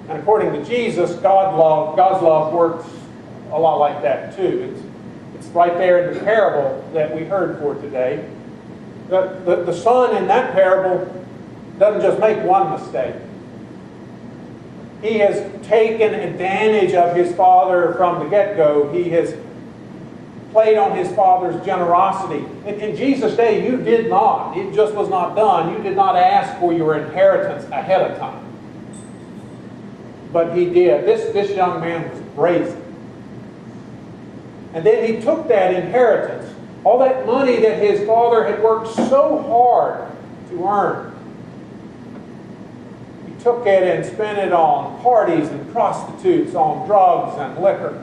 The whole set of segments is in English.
And according to Jesus, God's love works a lot like that too. It's right there in the parable that we heard for today. The son in that parable doesn't just make one mistake. He has taken advantage of his father from the get-go. He has played on his father's generosity. In Jesus' day, you did not. It just was not done. You did not ask for your inheritance ahead of time. But he did. This young man was brazen. And then he took that inheritance, all that money that his father had worked so hard to earn. He took it and spent it on parties and prostitutes, on drugs and liquor.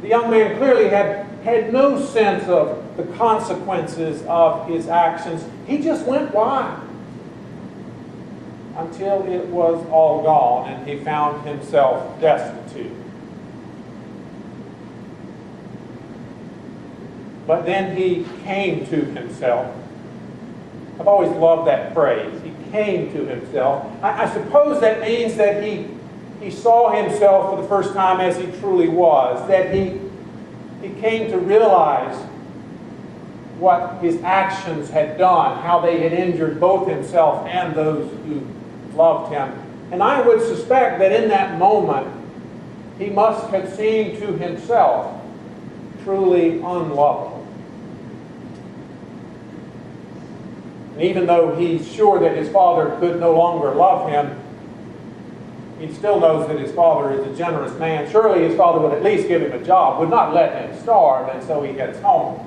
The young man clearly had no sense of the consequences of his actions. He just went wild until it was all gone and he found himself destitute. But then he came to himself. I've always loved that phrase. He came to himself. I suppose that means that he saw himself for the first time as he truly was, that he came to realize what his actions had done, how they had injured both himself and those who loved him. And I would suspect that in that moment, he must have seemed to himself truly unlovable. And even though he's sure that his father could no longer love him, he still knows that his father is a generous man. Surely his father would at least give him a job, would not let him starve, and so he gets home.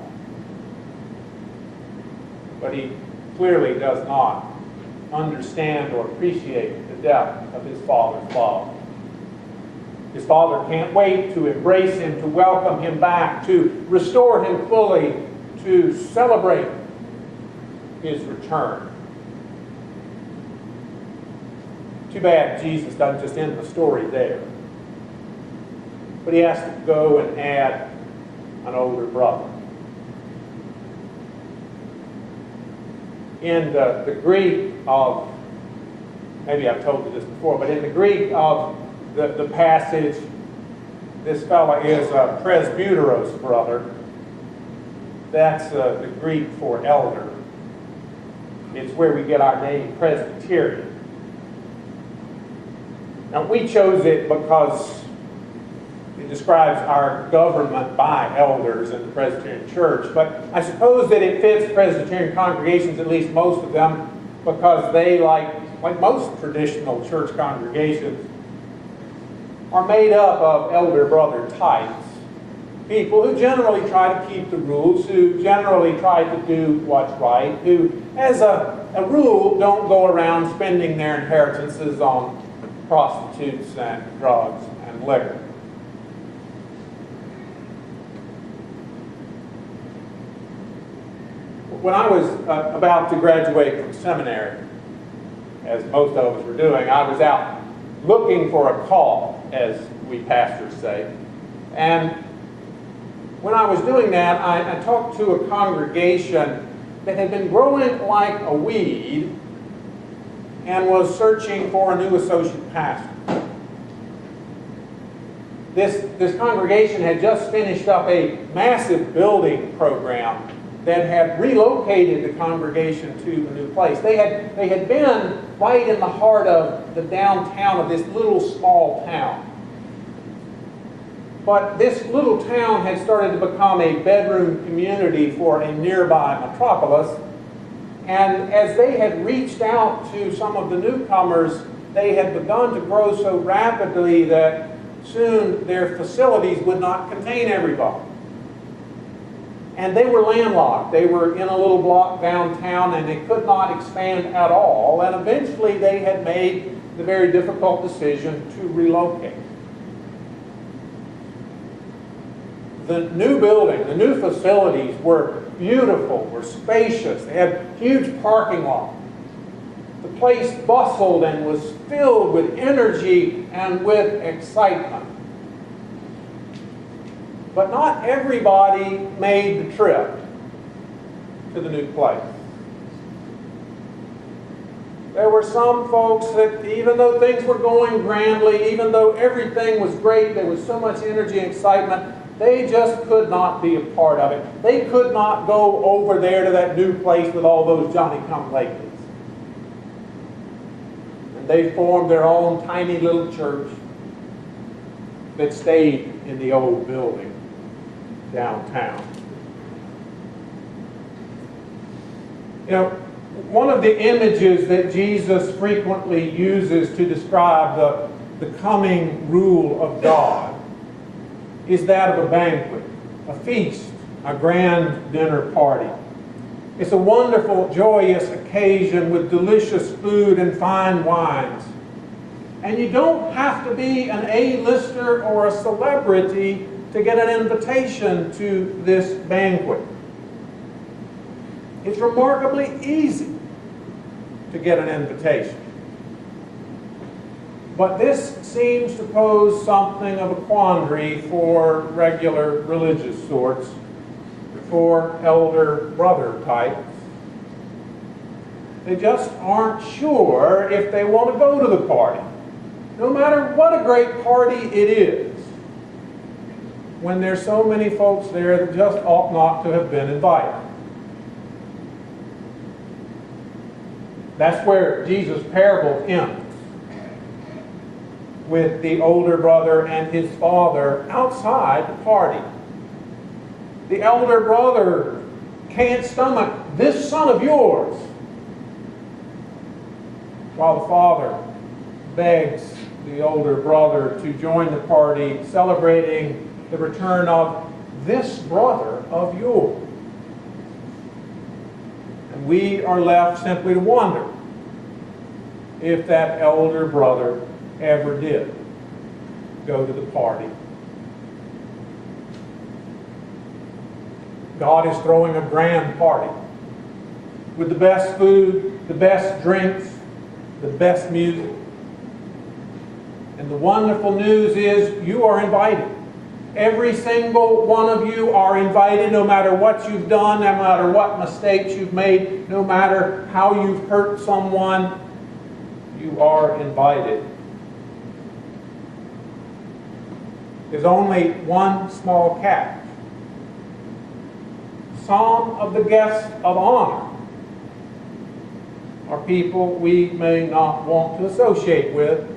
But he clearly does not understand or appreciate the depth of his father's love. His father can't wait to embrace him, to welcome him back, to restore him fully, to celebrate his return. Too bad Jesus doesn't just end the story there. But he has to go and add an older brother. In the Greek of, maybe I've told you this before, but in the Greek of the passage, this fellow is a presbyteros brother. That's the Greek for elder. It's where we get our name Presbyterian. Now, we chose it because it describes our government by elders in the Presbyterian Church, but I suppose that it fits Presbyterian congregations, at least most of them, because they, like most traditional church congregations, are made up of elder brother types. People who generally try to keep the rules, who generally try to do what's right, who, as a rule, don't go around spending their inheritances on prostitutes and drugs and liquor. When I was about to graduate from seminary, as most of us were doing, I was out looking for a call, as we pastors say. And when I was doing that, I talked to a congregation that had been growing like a weed and was searching for a new associate pastor. This congregation had just finished up a massive building program that had relocated the congregation to a new place. They had been right in the heart of the downtown of this little small town. But this little town had started to become a bedroom community for a nearby metropolis. And as they had reached out to some of the newcomers, they had begun to grow so rapidly that soon their facilities would not contain everybody. And they were landlocked. They were in a little block downtown and they could not expand at all. And eventually they had made the very difficult decision to relocate. The new building, the new facilities were beautiful, were spacious. They had huge parking lots. The place bustled and was filled with energy and with excitement. But not everybody made the trip to the new place. There were some folks that even though things were going grandly, even though everything was great, there was so much energy and excitement, they just could not be a part of it. They could not go over there to that new place with all those Johnny-come-latelys. And they formed their own tiny little church that stayed in the old building downtown. You know, one of the images that Jesus frequently uses to describe the coming rule of God is that of a banquet, a feast, a grand dinner party. It's a wonderful, joyous occasion with delicious food and fine wines. And you don't have to be an A-lister or a celebrity to get an invitation to this banquet. It's remarkably easy to get an invitation. But this seems to pose something of a quandary for regular religious sorts, for elder brother types. They just aren't sure if they want to go to the party, no matter what a great party it is, when there's so many folks there that just ought not to have been invited. That's where Jesus' parable ends, with the older brother and his father outside the party. The elder brother can't stomach this son of yours, while the father begs the older brother to join the party, celebrating the return of this brother of yours. And we are left simply to wonder if that elder brother ever did go to the party. God is throwing a grand party with the best food, the best drinks, the best music. And the wonderful news is you are invited. Every single one of you are invited, no matter what you've done, no matter what mistakes you've made, no matter how you've hurt someone, you are invited. There's only one small catch. Some of the guests of honor are people we may not want to associate with.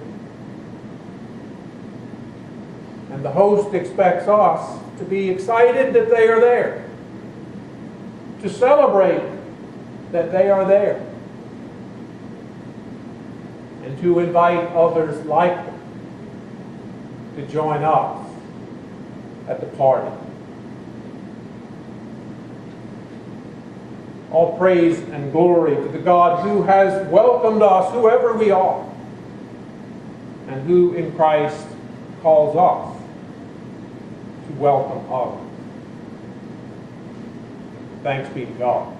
And the host expects us to be excited that they are there, to celebrate that they are there, and to invite others like them to join us at the party. All praise and glory to the God who has welcomed us, whoever we are, and who in Christ calls us to welcome others. Thanks be to God.